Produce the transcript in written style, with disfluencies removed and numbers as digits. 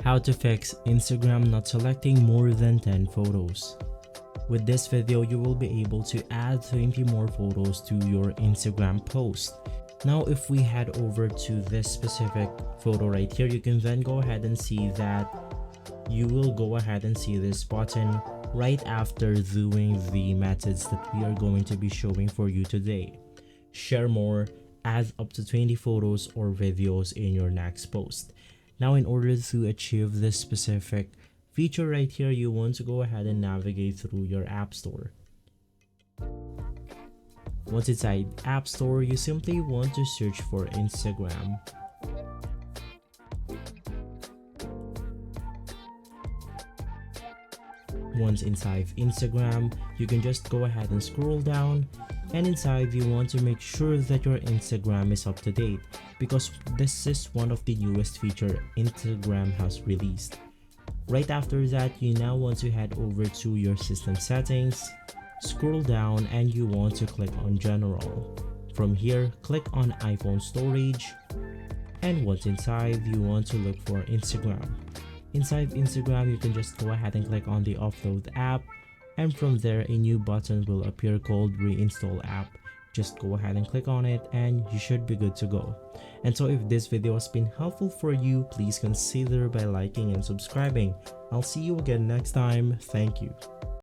How to fix Instagram not selecting more than 10 photos. With this video, you will be able to add 20 more photos to your Instagram post. Now, if we head over to this specific photo right here, you can then go ahead and see that you will go ahead and see this button right after doing the methods that we are going to be showing for you today. Share more, add up to 20 photos or videos in your next post. Now, in order to achieve this specific feature right here, you want to go ahead and navigate through your app store. Once inside App Store, you simply want to search for Instagram. Once inside Instagram, you can just go ahead and scroll down, and inside you want to make sure that your Instagram is up to date because this is one of the newest feature Instagram has released. Right after that, you now want to head over to your system settings, scroll down, and you want to click on General. From here, click on iPhone storage, and once inside, you want to look for Instagram. Inside Instagram, you can just go ahead and click on the Offload app, and from there a new button will appear called Reinstall app. Just go ahead and click on it and you should be good to go. And so if this video has been helpful for you, please consider by liking and subscribing. I'll see you again next time. Thank you.